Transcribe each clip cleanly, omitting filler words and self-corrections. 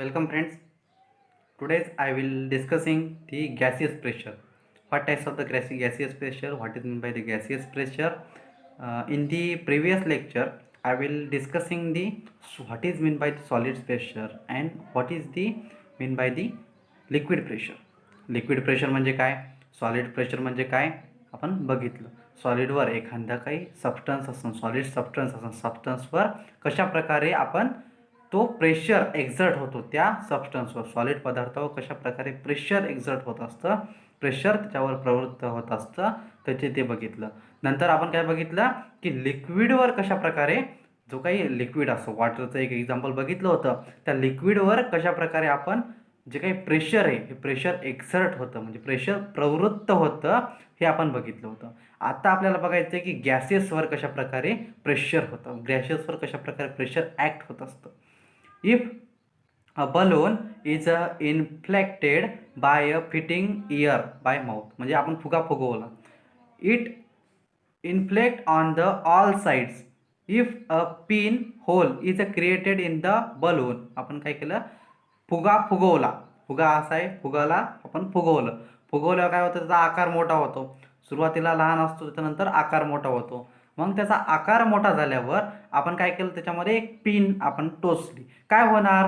Welcome friends. Today I will discussing the gaseous pressure. What types of the gaseous pressure? What is meant by the gaseous pressure? In the previous lecture, I will discussing the what is meant by the solid pressure and what is the mean by the liquid pressure. Liquid pressure म्हणजे काय, solid pressure म्हणजे काय आपण बघितलं. सॉलिडवर एखादा काही substance असतो, solid substance असतो, सबस्टन्सवर कशा प्रकारे आपण तो प्रेशर एक्झर्ट होतो त्या सबस्टन्सवर, सॉलिड पदार्थावर कशा प्रकारे प्रेशर एक्झर्ट होत असतं, प्रेशर त्याच्यावर प्रवृत्त होत असतं त्याचे ते बघितलं. नंतर आपण काय बघितलं की लिक्विडवर कशा प्रकारे जो काही लिक्विड असतो, वॉटरचं एक एक्झाम्पल बघितलं होतं, त्या लिक्विडवर कशा प्रकारे आपण जे काही प्रेशर आहे हे प्रेशर एक्झर्ट होतं म्हणजे प्रेशर प्रवृत्त होतं हे आपण बघितलं होतं. आता आपल्याला बघायचं आहे की गॅसेसवर कशा प्रकारे प्रेशर होतं, गॅसेसवर कशा प्रकारे प्रेशर ॲक्ट होत असतं. If a balloon is inflated by a fitting air by mouth, म्हणजे आपण फुगा फुगवला, it inflate on the all sides. If a pin hole is created in the balloon, आपण काय केलं, फुगा फुगवला, फुगा असा आहे, फुगाला आपण फुगवलं, फुगवल्यावर काय होतं, त्याचा आकार मोठा होतो. सुरुवातीला लहान असतो, त्याच्यानंतर आकार मोठा होतो. मग त्याचा आकार मोठा झाल्यावर आपण काय केलं, त्याच्यामध्ये एक पिन आपण टोचली, काय होणार,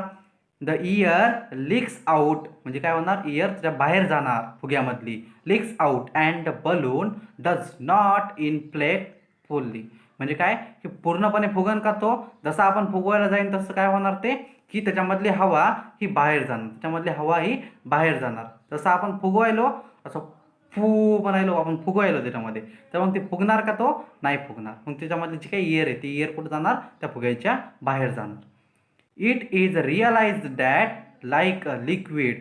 द इयर लिक्स आउट, म्हणजे काय होणार, इयर त्याच्या बाहेर जाणार फुग्यामधली, leaks out and the balloon does not inflate fully. म्हणजे काय की पूर्णपणे फुगन का तो, जसं आपण फुगवायला जाईन तसं काय होणार ते की त्याच्यामधली हवा ही बाहेर जाणार, त्याच्यामधली हवा ही बाहेर जाणार. जसं आपण फुगवायलो असं फू म्हणायलो, आपण फुगवायलो त्याच्यामध्ये, तर मग ते फुगणार का, तो नाही फुगणार. मग त्याच्यामधली जी काही एअर आहे ती एअर कुठं जाणार, त्या फुग्याच्या बाहेर जाणार. It is realised that like a liquid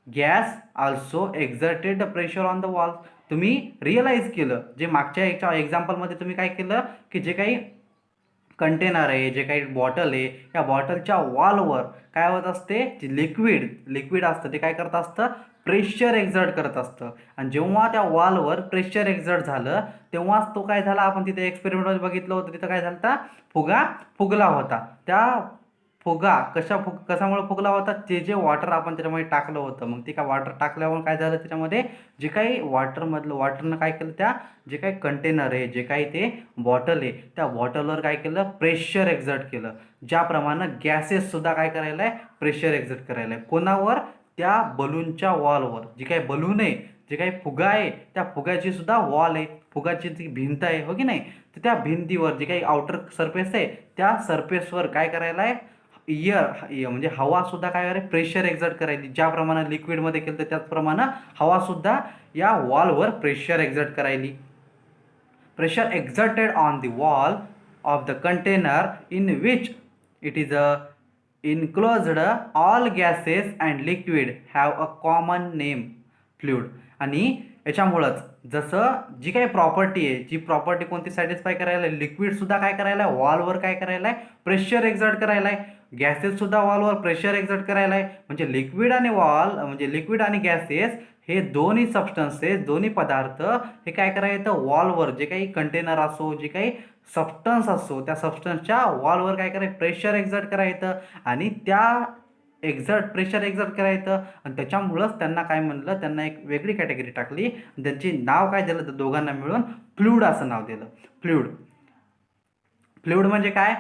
gas also exerted the pressure on the wall. तुम्ही रिअलाइज केलं, जे मागच्या याच्या एक्झाम्पलमध्ये तुम्ही काय केलं की जे काही कंटेनर आहे, जे काही बॉटल आहे, या बॉटलच्या वॉलवर काय होत असते, जे लिक्विड असतं ते काय करत असतं, प्रेशर एक्झर्ट करत असतं. आणि जेव्हा त्या वॉलवर प्रेशर एक्झर्ट झालं तेव्हाच तो काय झाला, आपण तिथे एक्सपेरिमेंटमध्ये बघितलं होतं, तिथं काय झालं होता, फुगा फुगला होता. त्या फुगा कशामुळे फुगला होता, ते जे वॉटर आपण त्याच्यामध्ये टाकलं होतं, मग ते काय वॉटर टाकल्यावर काय झालं, त्याच्यामध्ये जे काही वॉटरनं काय केलं, त्या जे काही कंटेनर आहे, जे काही ते बॉटल आहे, त्या बॉटलवर काय केलं, प्रेशर एक्झर्ट केलं. ज्याप्रमाणे गॅसेससुद्धा काय करायला आहे, प्रेशर एक्झर्ट करायला आहे. कोणावर, त्या बलूनच्या वॉलवर. जी काही बलून आहे, जे काही फुगा आहे, त्या फुग्याची सुद्धा वॉल आहे, फुगाची जी भिंत आहे, हो की नाही, तर त्या भिंतीवर जे काही आउटर सरफेस आहे, त्या सरफेसवर काय करायला आहे, म्हणजे हवासुद्धा काय आहे, प्रेशर एक्झर्ट करायची. ज्याप्रमाणे लिक्विडमध्ये केलं तर त्याचप्रमाणे हवासुद्धा या वॉलवर प्रेशर एक्झर्ट करायली. Pressure exerted on the wall of the container in which it is enclosed, all gases and liquid have a common name, fluid. आणि याच्यामुळंच जसं जी काही प्रॉपर्टी आहे, जी प्रॉपर्टी कोणती सॅटिस्फाय करायला, लिक्विडसुद्धा काय करायला आहे, वॉलवर काय करायला आहे, प्रेशर एक्झर्ट करायला आहे, गॅसेससुद्धा वॉलवर प्रेशर एक्झर्ट करायला आहे. म्हणजे लिक्विड आणि वॉल, म्हणजे लिक्विड आणि गॅसेस हे दोन्ही सबस्टन्सेस, दोन्ही पदार्थ हे काय करायचं, वॉलवर जे काही कंटेनर असो, जे काही सबस्टन्स असो, त्या सबस्टन्सच्या वॉलवर काय करायचं, प्रेशर एक्झर्ट करायचं. आणि त्या प्रेशर एक्झर्ट करायचं, आणि त्याच्यामुळंच त्यांना काय म्हणलं, त्यांना एक वेगळी कॅटेगरी टाकली, त्यांची नाव काय दिलं, तर दोघांना मिळून फ्लुइड असं नाव दिलं. फ्लुइड म्हणजे काय,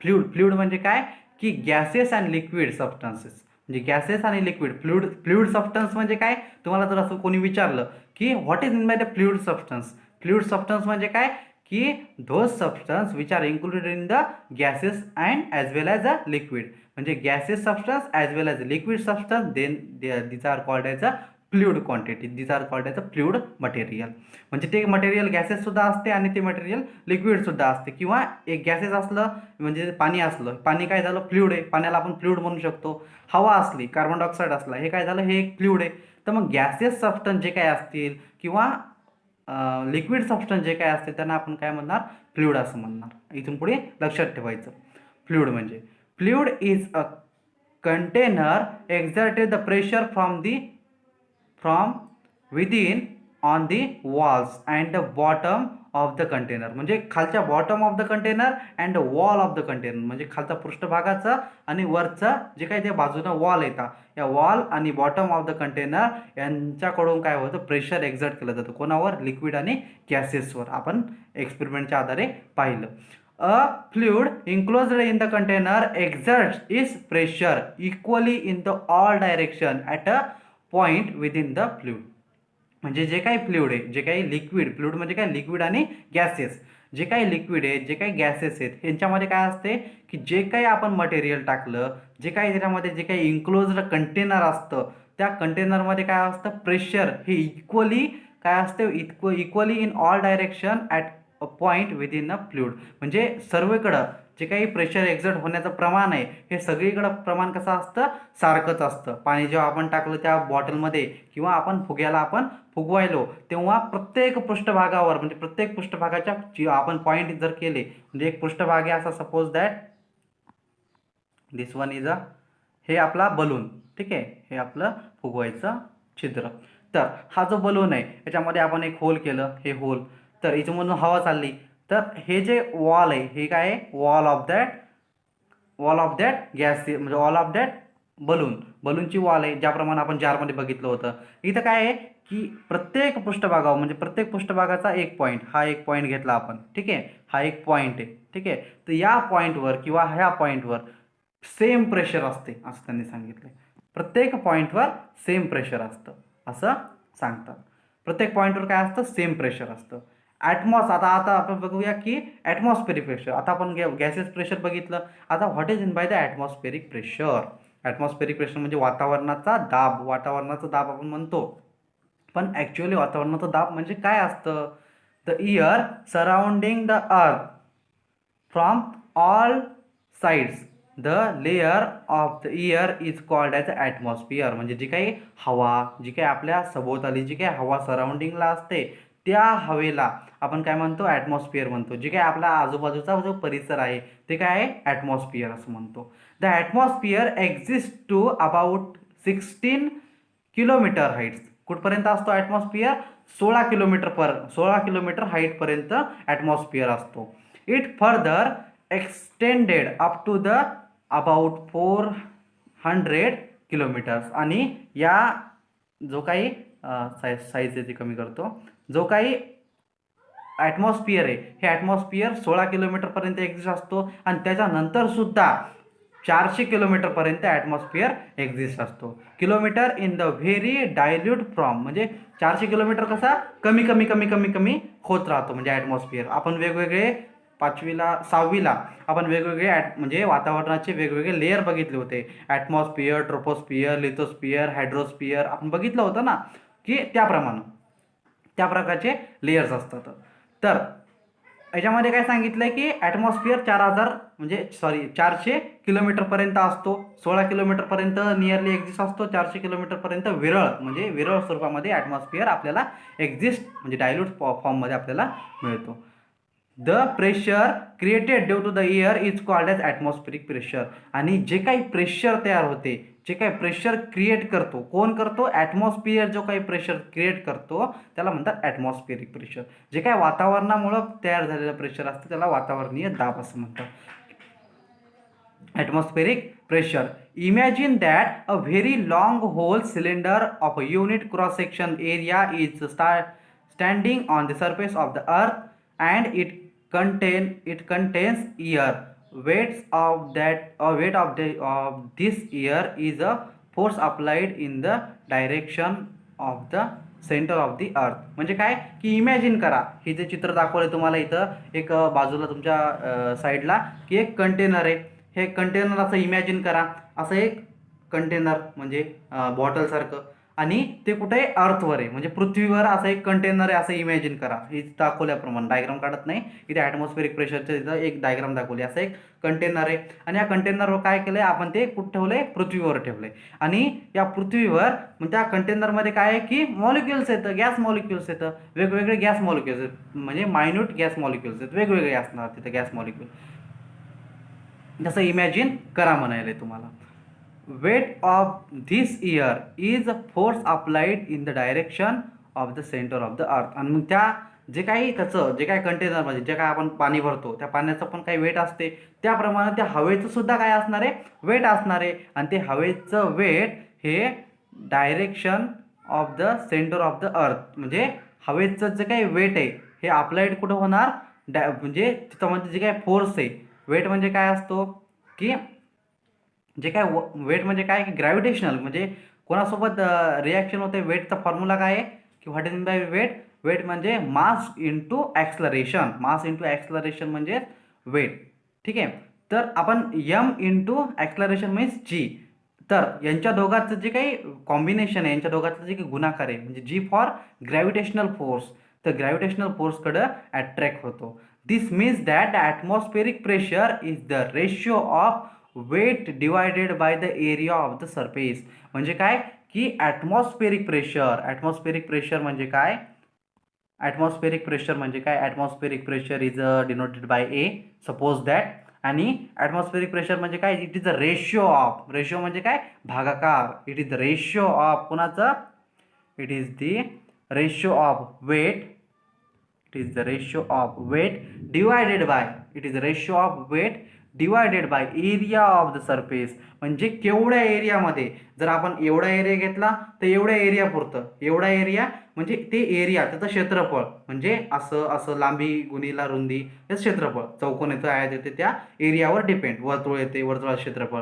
FLUID, फ्लुइड म्हणजे काय की गॅसेस अँड लिक्विड सबस्टन्सेस, म्हणजे गॅसेस आणि लिक्विड. फ्लुइड सबस्टन्स म्हणजे काय, तुम्हाला जर असं कोणी विचारलं की what is mean by the fluid substance म्हणजे काय की those substance which are included in the gases and as well as a liquid. म्हणजे gases substance as well as liquid substance, then this are called as a fluid quantity, this are called as a fluid material. म्हणजे ते material गॅसेससुद्धा असते आणि ते material लिक्विडसुद्धा असते. किंवा एक gases असलं म्हणजे पाणी असलं, पाणी काय झालं, फ्लुइड आहे, पाण्याला आपण फ्लुइड म्हणू शकतो. हवा असली, कार्बन डायऑक्साईड असला, हे काय झालं, हे एक फ्लुइड आहे. तर मग गॅसेस सबस्टन्स जे काय असतील किंवा लिक्विड सबस्टन्स जे काय असते त्यांना आपण काय म्हणणार, फ्लुइड असं म्हणणार. इथून पुढे लक्षात ठेवायचं. Fluid is a container exerted the pressure from within on the walls and the bottom of the container, म्हणजे खालच्या bottom of the container and the wall of the container, म्हणजे खालचा पृष्ठभागाचं आणि वरचं जे काही त्या बाजूनं वॉल येतात या वॉल आणि बॉटम ऑफ द कंटेनर यांच्याकडून काय होतं, प्रेशर एक्झर्ट केलं जातं. कोणावर? लिक्विड आणि गॅसेसवर. आपण एक्सपेरिमेंटच्या आधारे पाहिलं. अ fluid enclosed in the container exerts its pressure equally in the all direction at a point within the fluid. म्हणजे जे काही फ्लुइड आहे, जे काही लिक्विड, फ्लुइड म्हणजे काय, लिक्विड आणि गॅसेस, जे काही लिक्विड आहे, जे काही गॅसेस आहेत, यांच्यामध्ये काय असते की जे काही आपण मटेरियल टाकलं, जे काही त्याच्यामध्ये जे काही इन्क्लोज्ड कंटेनर असतं, त्या कंटेनरमध्ये काय असतं, प्रेशर हे इक्वली काय असते, equally in all direction at a point with in a fluid, म्हणजे सर्वीकडं जे काही प्रेशर एक्झर्ट होण्याचं प्रमाण आहे हे सगळीकडं प्रमाण कसं असतं, सारखंच असतं. पाणी जेव्हा आपण टाकलं त्या बॉटलमध्ये किंवा आपण फुग्याला आपण फुगवायलो तेव्हा प्रत्येक पृष्ठभागावर, म्हणजे प्रत्येक पृष्ठभागाच्या आपण पॉईंट जर केले, म्हणजे एक पृष्ठभाग आहे असा, suppose that this one is a, हे आपला बलून, ठीक आहे, हे आपलं फुगवायचं छिद्र. तर हा जो बलून आहे याच्यामध्ये आपण एक होल केलं, हे होल, तर याच्यामधून हवा चालली, तर हे जे वॉल आहे हे काय आहे, वॉल ऑफ दॅट गॅस, म्हणजे वॉल ऑफ दॅट बलूनची वॉल आहे, ज्याप्रमाणे आपण जारमध्ये बघितलं होतं. इथं काय आहे की प्रत्येक पृष्ठभागावर, म्हणजे प्रत्येक पृष्ठभागाचा एक पॉईंट, हा एक पॉईंट घेतला आपण, ठीक आहे, हा एक पॉईंट आहे, ठीक आहे. तर या पॉईंटवर किंवा ह्या पॉईंटवर सेम प्रेशर असते असं त्यांनी सांगितलं. प्रत्येक पॉईंटवर सेम प्रेशर असतं असं सांगतात. प्रत्येक पॉईंटवर काय असतं, सेम प्रेशर असतं. आता आपण बघूया की ॲटमॉस्फेरिक प्रेशर. आता आपण गॅसेस प्रेशर बघितलं. आता what is in by the atmospheric pressure. Atmospheric pressure म्हणजे वातावरणाचा दाब आपण म्हणतो. पण ॲक्च्युअली वातावरणाचा दाब म्हणजे काय असतं, the air surrounding the earth from all sides, the layer of the air is called as atmosphere. म्हणजे जी काही हवा, जी काही आपल्या सभोवताली जी काही हवा सराउंडिंगला असते त्या हवेला आपण काय म्हणतो, ॲटमॉस्फिअर म्हणतो. जे काही आपला आजूबाजूचा जो परिसर आहे ते काय आहे, ॲटमॉस्फिअर असं म्हणतो. The atmosphere exist to about 16 kilometre heights. कुठपर्यंत असतो ॲटमॉस्फिअर, 16 किलोमीटर हाईटपर्यंत ॲटमॉस्फिअर असतो. It further extended up to the about 400 kilometres. आणि या जो काही साईज आहे ती कमी करतो, जो काही ॲटमॉस्फिअर आहे हे ॲटमॉस्फिअर 16 किलोमीटरपर्यंत एक्झिस्ट असतो आणि त्याच्यानंतर सुद्धा 400 किलोमीटरपर्यंत ॲटमॉस्फिअर एक्झिस्ट असतो. Kilometre in the very dilute form, म्हणजे 400 किलोमीटर कसा कमी कमी कमी कमी कमी होत राहतो. म्हणजे ॲटमॉस्फिअर आपण वेगवेगळे 5वीला 6वीला आपण वेगवेगळे म्हणजे वातावरणाचे वेगवेगळे लेयर बघितले होते. ॲटमॉस्फिअर, ट्रोपोस्फिअर, लिथोस्फिअर, हायड्रोस्फिअर आपण बघितलं होतं ना, की त्याप्रमाणे त्या प्रकारचे लेयर्स असतात. तर याच्यामध्ये काय सांगितलंय की ॲटमॉस्फिअर 400 किलोमीटरपर्यंत असतो. 16 किलोमीटरपर्यंत नियरली एक्झिस्ट असतो. 400 किलोमीटरपर्यंत विरळ स्वरूपामध्ये ॲटमॉस्फिअर आपल्याला एक्झिस्ट, म्हणजे डायल्यूट फॉर्ममध्ये आपल्याला मिळतो. The pressure created due to the air is called as atmospheric pressure. आणि जे काही प्रेशर तयार होते, जे काही प्रेशर क्रिएट करतो, कोण करतो, ॲटमॉस्फिअर जो काही प्रेशर क्रिएट करतो त्याला म्हणतात ॲटमॉस्फेरिक प्रेशर. जे काही वातावरणामुळं तयार झालेलं प्रेशर असतं त्याला वातावरणीय दाब असं म्हणतात. Atmospheric pressure. Imagine that a very long hole cylinder of a unit cross section area is standing on the surface of the earth, and it contains air. Weight of this air is a force applied in the direction of the centre of the अर्थ. म्हणजे काय की imagine करा, हे जे चित्र दाखवलं तुम्हाला इथं एक बाजूला तुमच्या साईडला की एक कंटेनर आहे. हे कंटेनर असं इमॅजिन करा, असं एक कंटेनर म्हणजे बॉटलसारखं, आणि ते कुठे आहे, अर्थवर आहे, म्हणजे पृथ्वीवर असं एक कंटेनर आहे असं इमॅजिन करा. हे दाखवल्याप्रमाणे डायग्राम काढत नाही इथे, ॲटमॉस्फेरिक प्रेशरचं इथं एक डायग्राम दाखवली. असं एक कंटेनर आहे आणि या कंटेनरवर काय केलं आहे आपण, ते कुठं ठेवलं आहे, पृथ्वीवर ठेवलं आहे. आणि या पृथ्वीवर म्हणजे त्या कंटेनरमध्ये काय आहे की मॉलिक्युल्स येतं, गॅस मॉलिक्युल्स येतं, वेगवेगळे गॅस मॉलिक्युल्स आहेत, म्हणजे मायन्यूट गॅस मॉलिक्युल्स आहेत, वेगवेगळे असणार तिथं गॅस मॉलिक्युल. जसं इमॅजिन करा म्हणायला तुम्हाला. Weight of this air is a force applied in the direction of the centre of the earth. आणि मग त्या जे काही त्याचं जे काही कंटेनरमध्ये जे काही आपण पाणी भरतो त्या पाण्याचं पण काही वेट असते, त्याप्रमाणे त्या हवेचं सुद्धा काय असणार आहे, वेट असणार आहे. आणि ते हवेचं वेट हे direction of the centre of the अर्थ, म्हणजे हवेचं जे काही वेट आहे हे अप्लाइड कुठं होणार, म्हणजे तिथं जे काही फोर्स आहे, वेट म्हणजे काय असतो की जे काय वेट म्हणजे काय की ग्रॅव्हिटेशनल, म्हणजे कोणासोबत रिॲक्शन होते, वेटचा फॉर्म्युला काय आहे की what is mean by weight. Weight म्हणजे mass into acceleration, mass into acceleration म्हणजे वेट. ठीक आहे. तर आपण m into acceleration means g. तर यांच्या दोघांचं जे काही कॉम्बिनेशन आहे, यांच्या दोघांचं जे काही गुणाकार आहे म्हणजे जी फॉर ग्रॅव्हिटेशनल फोर्स, तर ग्रॅव्हिटेशनल फोर्सकडं अट्रॅक्ट होतो. This means that the atmospheric pressure is the ratio of weight divided by the area of the surface. म्हणजे काय की ॲटमॉस्फेरिक प्रेशर म्हणजे काय, ॲटमॉस्फेरिक प्रेशर म्हणजे काय, atmospheric pressure is denoted by A, suppose that. आणि atmospheric pressure म्हणजे काय, it is the ratio of, ratio म्हणजे काय भागाकार, it is the ratio of कोणाचं, it is the ratio of weight, it is the ratio of weight divided by, it is the ratio of weight divided by area of the surface. म्हणजे केवढ्या एरियामध्ये, जर आपण एवढा area घेतला तर एवढ्या एरिया पुरतं, एवढा एरिया म्हणजे ते एरिया त्याचं क्षेत्रफळ, म्हणजे असं असं लांबी गुणीला रुंदी हे क्षेत्रफळ, चौकोन येतं आयत येते त्या एरियावर डिपेंड, वर्तुळ येते वर्तुळाचं क्षेत्रफळ.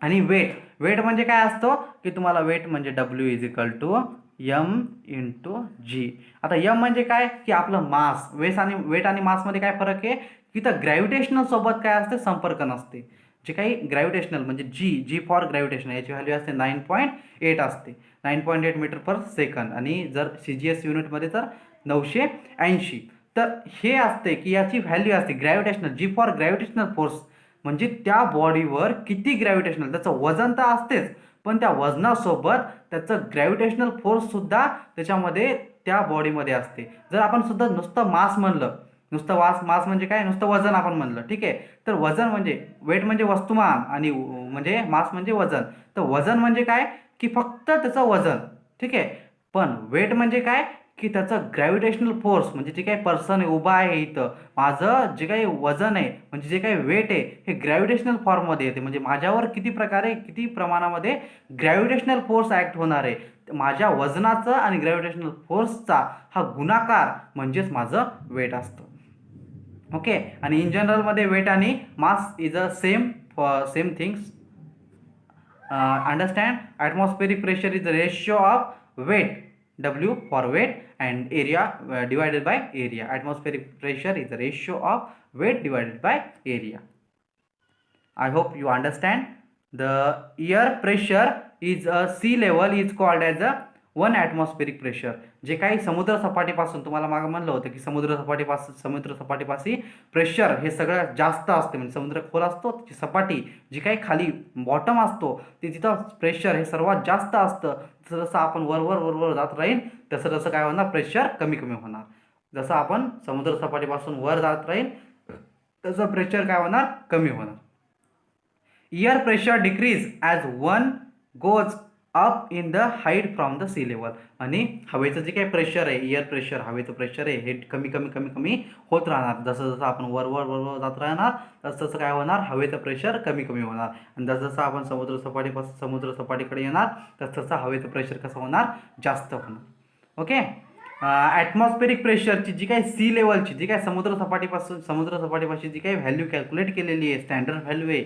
आणि वेट, वेट म्हणजे काय असतो की तुम्हाला वेट म्हणजे W is equal to m into g. आता यम म्हणजे काय की आपलं मास, वेट आणि मासमध्ये काय फरक आहे की तर ग्रॅव्हिटेशनल सोबत काय असते, संपर्क नसते. जे काही ग्रॅव्हिटेशनल म्हणजे जी फॉर ग्रॅव्हिटेशनल याची व्हॅल्यू असते 9.8 असते, 9.8 मीटर पर सेकंद. आणि जर CGS युनिटमध्ये तर 980. तर हे असते की याची व्हॅल्यू असते gravitational, g for gravitational force, म्हणजे त्या बॉडीवर किती ग्रॅव्हिटेशनल, त्याचं वजन तर असतेच पण त्या वजनासोबत त्याचं ग्रॅव्हिटेशनल फोर्स सुद्धा त्याच्यामध्ये त्या बॉडीमध्ये असते. जर आपण सुद्धा नुसतं मास म्हणलं, नुसतं मास म्हणजे काय, नुसतं वजन आपण म्हणलं, ठीक आहे. तर वजन म्हणजे वेट म्हणजे वस्तुमान आणि म्हणजे मास म्हणजे वजन. तर वजन म्हणजे काय की फक्त त्याचं वजन, ठीक आहे. पण वेट म्हणजे काय की त्याचं ग्रॅव्हिटेशनल फोर्स, म्हणजे जे काही पर्सन आहे उभा आहे इथं, माझं जे काही वजन आहे म्हणजे जे काही वेट आहे हे ग्रॅव्हिटेशनल फॉर्ममध्ये येते, म्हणजे माझ्यावर किती प्रकारे किती प्रमाणामध्ये ग्रॅव्हिटेशनल फोर्स ॲक्ट होणार आहे, माझ्या वजनाचं आणि ग्रॅव्हिटेशनल फोर्सचा हा गुणाकार म्हणजेच माझं वेट असतं. ओके. आणि इन जनरलमध्ये वेट आणि mass is a same things. Understand, atmospheric pressure is the ratio of weight, W for weight, and area divided by area. Atmospheric pressure is the ratio of weight divided by area. I hope you understand. The air pressure is a sea level is called as a 1 atmospheric pressure. जे काही समुद्र सपाटीपासून तुम्हाला मागं म्हणलं होतं की समुद्र सपाटीपाशी प्रेशर हे सगळ्यात जास्त असते, म्हणजे समुद्र खोल असतो त्याची सपाटी जी काही खाली बॉटम असतो ते तिथं प्रेशर हे सर्वात जास्त असतं. जसं जसं आपण वर जात राहील तसं तसं काय होणार, प्रेशर कमी कमी होणार. जसं आपण समुद्र सपाटीपासून वर जात राहील तसं प्रेशर काय होणार, कमी होणार. Air pressure decrease as one goes up in the height from the sea level. आणि हवेचं जे काही प्रेशर आहे, एअर प्रेशर हवेचं प्रेशर आहे हे कमी कमी कमी कमी होत राहणार. जसं जसं आपण वर जात राहणार तसं तसं काय होणार, हवेचं प्रेशर कमी कमी होणार. आणि जसं जसं आपण समुद्र सपाटीकडे येणार तसं तसं हवेचं प्रेशर कसं होणार, जास्त होणार. ओके. ॲटमॉस्फेरिक प्रेशरची जी काही सी लेवलची जी काही समुद्र सपाटीपाशी जी काही व्हॅल्यू कॅल्क्युलेट केलेली आहे, स्टँडर्ड व्हॅल्यू आहे,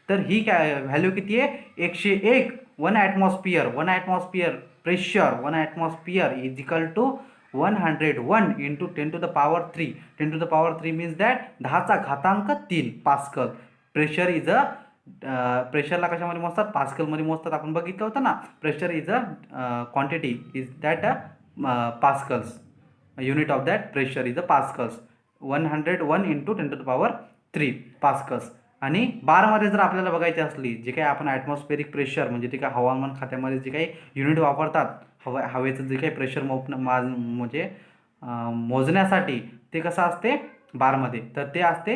तर ही काय व्हॅल्यू किती आहे, 101. One atmosphere pressure, 1 atmosphere is equal to 101 into 10 to the power 3. 10 to the power 3 means that 10⁻³ pascal. Pressure is a प्रेशरला कशामध्ये मोजतात, पास्कलमध्ये मोजतात. आपण बघितलं होतं ना, pressure is a quantity is that pascals, unit of that pressure is a pascals. 101 into 10 to the power 3 pascals. आणि बारमध्ये जर आपल्याला बघायची असली, जे काही आपण ॲटमॉस्फेरिक प्रेशर म्हणजे ते काय हवामान खात्यामध्ये जे काही युनिट वापरतात हवेचं जे काही प्रेशर म्हणजे मोजण्यासाठी, ते कसं असते बारमध्ये, तर ते असते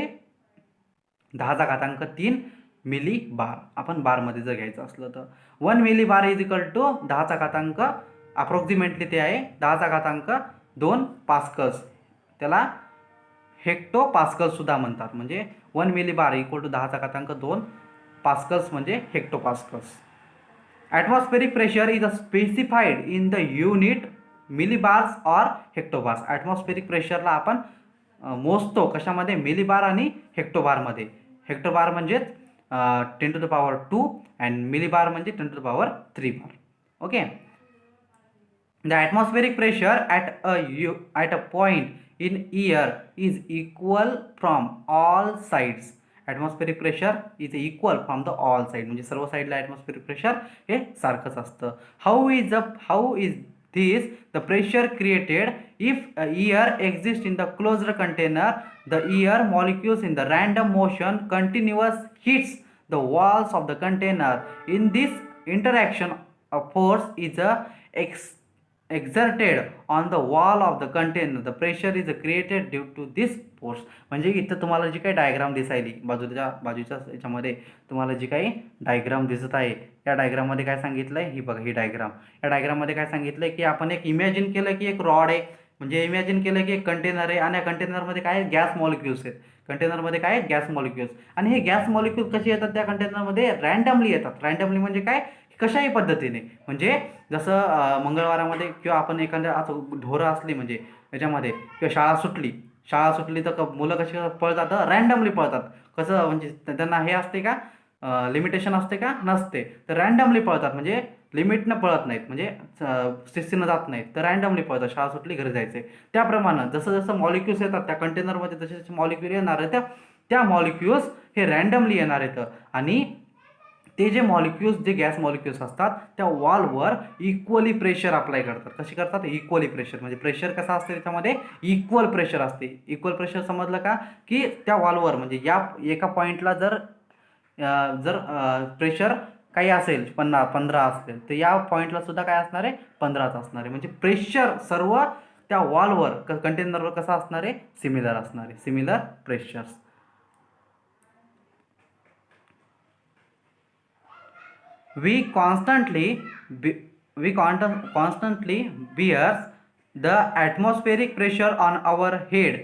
10⁻³ मिली बार. आपण बारमध्ये जर घ्यायचं असलं तर 1 millibar is equal to 10⁻³ approximately ते आहे 10^2 पास्कल्स. त्याला हेक्टो पास्कल सुद्धा म्हणतात. म्हणजे 1 मिलीबार इक्वल टू 10^2 पास्कल्स म्हणजे hecto pascals. Atmospheric pressure is specified in the unit millibars or hectobars. Atmospheric प्रेशरला आपण मोजतो कशामध्ये, मिलीबार आणि हेक्टोबारमध्ये. हेक्टोबार म्हणजेच 10^2 अँड मिलीबार म्हणजे 10^3 bar. Okay. The atmospheric pressure at a point in ear is equal from all sides. Atmospheric pressure is equal from the all side, म्हणजे सर्व साईडला ॲटमॉस्फेरिक प्रेशर हे सारखंच असतं. How is this the pressure created if air exists in the closed container. The air molecules in the random motion continuous hits the walls of the container. In this interaction a force is exerted on the wall of the container. The pressure is created due to this force. म्हणजे इथं तुम्हाला जी काही diagram दिसायली बाजूच्या याच्यामध्ये तुम्हाला जी काही diagram दिसत आहे, या डायग्राममध्ये काय सांगितलं आहे, ही बघा ही डायग्राम. या डायग्राममध्ये काय सांगितलं आहे की आपण एक इमॅजिन केलं की एक रॉड आहे, म्हणजे इमॅजिन केलं की एक कंटेनर आहे आणि या कंटेनरमध्ये काय गॅस मॉलिक्युल्स आहेत. कंटेनरमध्ये काय गॅस मॉलिक्युल्स, आणि हे गॅस मॉलिक्युल्स कसे येतात त्या कंटेनरमध्ये, रँडमली येतात. रँडमली म्हणजे काय, कशाही पद्धतीने. म्हणजे जसं मंगळवारामध्ये किंवा आपण एखाद्या असं ढोरं असली म्हणजे याच्यामध्ये, किंवा शाळा सुटली तर मुलं कशी पळतात, रँडमली पळतात. कसं म्हणजे त्यांना हे असते का, लिमिटेशन असते का, नसते. तर रँडमली पळतात, म्हणजे लिमिटनं पळत नाहीत, म्हणजे शिस्तीनं जात नाहीत, तर रँडमली पळतात. शाळा सुटली घरी जायचे. त्याप्रमाणे जसं जसं मॉलिक्युल्स येतात त्या कंटेनरमध्ये, जसे जसे मॉलिक्युल येणार आहेत त्या मॉलिक्युल्स हे रँडमली येणार आहेत. आणि ते जे मॉलिक्युल्स, जे गॅस मॉलिक्युल्स असतात त्या वॉलवर इक्वली प्रेशर अप्लाय करतात. कशी करतात, इक्वली प्रेशर. म्हणजे प्रेशर कसा असते त्याच्यामध्ये, इक्वल प्रेशर असते. इक्वल प्रेशर समजलं का, की त्या वॉलवर म्हणजे या एका पॉईंटला जर प्रेशर काही असेल 15 असेल, तर या पॉईंटला सुद्धा काय असणार आहे, 15च असणार आहे. म्हणजे प्रेशर सर्व त्या वॉलवर कंटेनरवर कसा असणार आहे, सिमिलर असणार आहे, similar pressures. We constantly bears the atmospheric pressure on our head.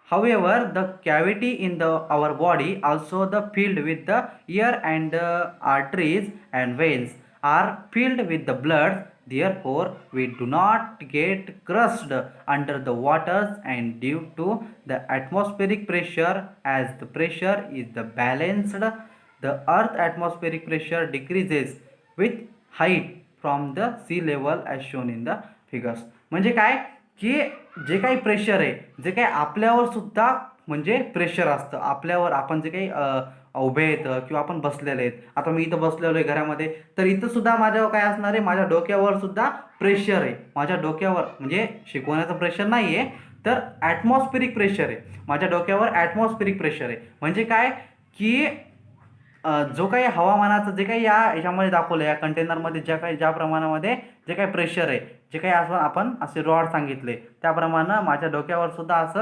However, the cavity in our body, also the filled with the air, and the arteries and veins are filled with the blood. Therefore, we do not get crushed under the waters, and due to the atmospheric pressure, as the pressure is the balanced, the earth atmospheric pressure decreases with height from the sea level as shown in the figures. म्हणजे काय, की जे काही pressure आहे, जे काही आपल्यावर सुद्धा म्हणजे प्रेशर असतं, आपल्यावर आपण जे काही उभे आहेत किंवा आपण बसलेले आहेत. आता मी इथं बसलेलो आहे घरामध्ये, तर इथं सुद्धा माझ्यावर काय असणार आहे, माझ्या डोक्यावर सुद्धा प्रेशर आहे. माझ्या डोक्यावर म्हणजे शिकवण्याचं प्रेशर नाही आहे, तर ॲटमॉस्फेरिक प्रेशर आहे. माझ्या डोक्यावर ॲटमॉस्फेरिक प्रेशर आहे. म्हणजे काय, की जो काही हवामानाचं जे काही याच्यामध्ये दाखवलं, या कंटेनरमध्ये ज्या प्रमाणामध्ये जे काही प्रेशर आहे, जे काही असं आपण असे रॉड सांगितले, त्याप्रमाणे माझ्या डोक्यावर सुद्धा असं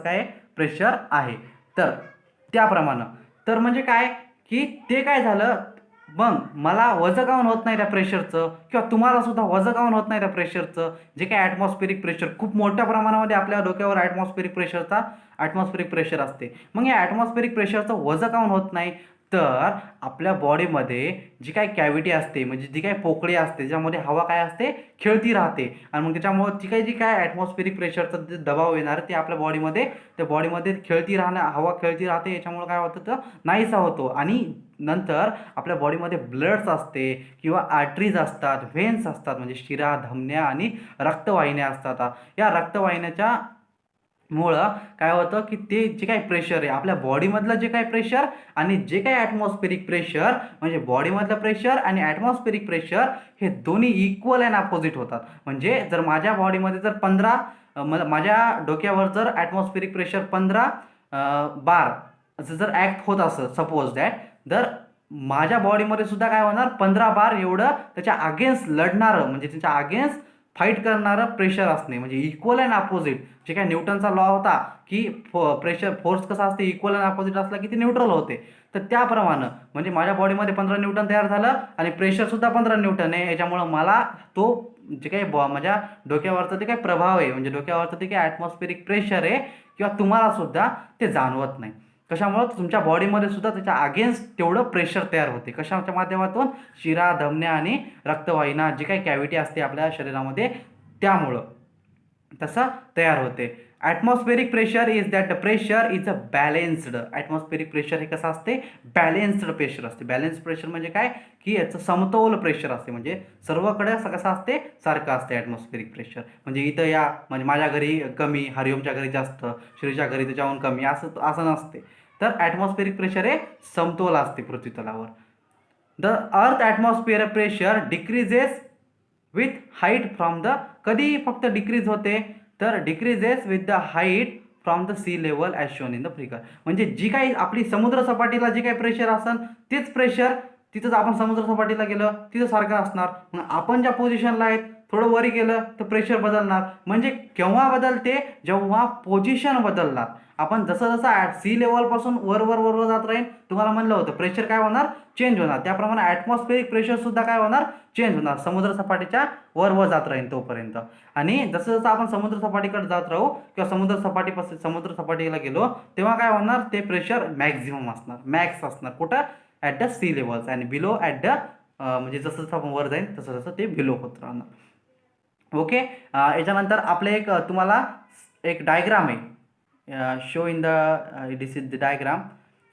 काय प्रेशर आहे. तर त्याप्रमाणे, तर म्हणजे काय, की ते काय झालं, मग मला वजन काऊन होत नाही त्या प्रेशरचं, किंवा तुम्हाला सुद्धा वजन काऊन होत नाही त्या प्रेशरचं. जे काही ॲटमॉस्फेरिक प्रेशर खूप मोठ्या प्रमाणामध्ये आपल्या डोक्यावर ॲटमॉस्फेरिक प्रेशर असते. मग या ॲटमॉस्फेरिक प्रेशरचं वजन काऊन होत नाही, तर आपल्या बॉडीमध्ये जी काही कॅव्हिटी असते, म्हणजे जी काही पोकळी असते, ज्यामध्ये हवा काय असते, खेळती राहते. आणि मग त्याच्यामुळे जी काय ॲटमॉस्फेरिक प्रेशरचा जे दबाव येणार ते आपल्या बॉडीमध्ये हवा खेळती राहते. याच्यामुळे काय होतं, तर नाहीसा होतो. आणि नंतर आपल्या बॉडीमध्ये ब्लड्स असते किंवा आर्टरीज असतात, व्हेन्स असतात, म्हणजे शिरा, धमन्या आणि रक्तवाहिन्या असतात. या रक्तवाहिन्याच्या मुळं काय होतं, की ते जे काही प्रेशर आहे आपल्या बॉडीमधलं, जे काही प्रेशर आणि जे काही ॲटमॉस्फेरिक प्रेशर, म्हणजे बॉडीमधलं प्रेशर आणि ॲटमॉस्फेरिक प्रेशर हे दोन्ही इक्वल अँड अपोजिट होतात. म्हणजे जर माझ्या बॉडीमध्ये जर माझ्या डोक्यावर जर ॲटमॉस्फेरिक प्रेशर 15 बार असं जर ॲक्ट होत असं सपोज दॅट, तर माझ्या बॉडीमध्ये सुद्धा काय होणार, 15 बार एवढं त्याच्या अगेन्स्ट लढणारं, म्हणजे त्याच्या अगेन्स्ट फाईट करणारं प्रेशर असणे, म्हणजे इक्वल अँड अपोजिट. जे काय न्यूटनचा लॉ होता की प्रेशर फोर्स कसा असते, इक्वल अँड अपोजिट असला की ते न्यूट्रल होते. तर त्याप्रमाणे म्हणजे माझ्या बॉडीमध्ये 15 न्यूटन तयार झालं आणि प्रेशरसुद्धा 15 न्यूटन आहे. याच्यामुळं मला तो जे काही माझ्या डोक्यावरचा ते काही प्रभाव आहे, म्हणजे डोक्यावरचं ते काही ॲटमॉस्फेरिक प्रेशर आहे किंवा तुम्हाला सुद्धा ते जाणवत नाही. कशामुळं, तुमच्या बॉडीमध्ये सुद्धा त्याच्या अगेन्स्ट तेवढं प्रेशर तयार होते. कशाच्या माध्यमातून? शिरा, धमन्या आणि रक्तवाहिन्या, जी काही कॅव्हिटी असते आपल्या शरीरामध्ये, त्यामुळं तसं तयार होते. Atmospheric pressure is that the pressure is a balanced. Atmospheric pressure हे कसं असते? बॅलेन्स्ड प्रेशर असते. बॅलेन्स प्रेशर म्हणजे काय? की याचं समतोल प्रेशर असते, म्हणजे सर्वकडे कसं असते? सारखं असते ॲटमॉस्फेरिक प्रेशर. म्हणजे इथं या म्हणजे माझ्या घरी कमी, हरिओमच्या घरी जास्त, श्रीच्या घरी त्याच्याहून कमी, असं असं नसते. तर ॲटमॉस्फेरिक प्रेशर हे समतोल असते पृथ्वी तलावर. The earth atmosphere pressure decreases with height from the, कधी फक्त डिक्रीज होते? तर decreases with the height from the sea level as shown in the figure. म्हणजे जी काही आपली समुद्र सपाटीला जी काही प्रेशर असेल तेच प्रेशर तिथंच आपण समुद्र सपाटीला गेलं तिथं सारखं असणार. मग आपण ज्या पोझिशनला आहेत थोडं वरी गेलं तर प्रेशर बदलणार. म्हणजे केव्हा बदलते? जेव्हा पोझिशन बदलणार. आपण जसं जसं सी लेवलपासून वर वर वर वर जात राहील, तुम्हाला म्हणलं होतं प्रेशर काय होणार? चेंज होणार. त्याप्रमाणे ॲटमॉस्फेरिक प्रेशरसुद्धा काय होणार? चेंज होणार. समुद्र सपाटीच्या वर वर जात राहील तोपर्यंत. आणि जसं जसं आपण समुद्र सपाटीकडे जात राहू किंवा समुद्र सपाटीला गेलो तेव्हा काय होणार? ते प्रेशर मॅक्झिमम असणार, मॅक्स असणार. कुठं? At the sea levels. आणि बिलो ॲट द म्हणजे जसं जसं आपण वर जाईल तसं तसं ते बिलो होत राहणार. ओके. याच्यानंतर आपले एक तुम्हाला एक डायग्राम आहे, show in the this is the diagram.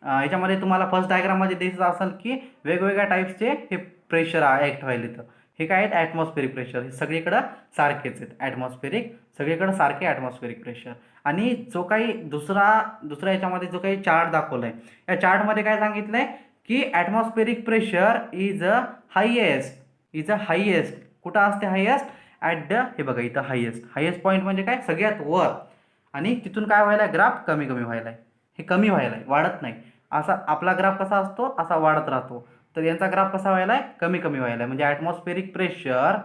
याच्यामध्ये तुम्हाला फर्स्ट डायग्राममध्ये दिसत असेल की वेगवेगळ्या टाईप्सचे हे प्रेशर ॲक्ट व्हायला येतं. हे काय आहेत? Atmospheric pressure. हे सगळीकडं सारखेच आहेत. ॲटमॉस्फेरिक सगळीकडं सारखे ॲटमॉस्फेरिक प्रेशर. आणि जो काही दुसऱ्या याच्यामध्ये जो काही चार्ट दाखवला आहे, या चार्टमध्ये काय सांगितलं आहे की atmospheric pressure is a highest. कुठं असते हायेस्ट? ॲट द, हे बघा इथं हायेस्ट पॉईंट म्हणजे काय? सगळ्यात वर. आणि तिथून काय व्हायला? ग्राफ कमी कमी व्हायला आहे. हे कमी व्हायला आहे, वाढत नाही. असा आपला ग्राफ कसा असतो? असा वाढत राहतो. तर यांचा ग्राफ कसा व्हायला आहे? कमी कमी व्हायला आहे. म्हणजे ॲटमॉस्फेरिक प्रेशर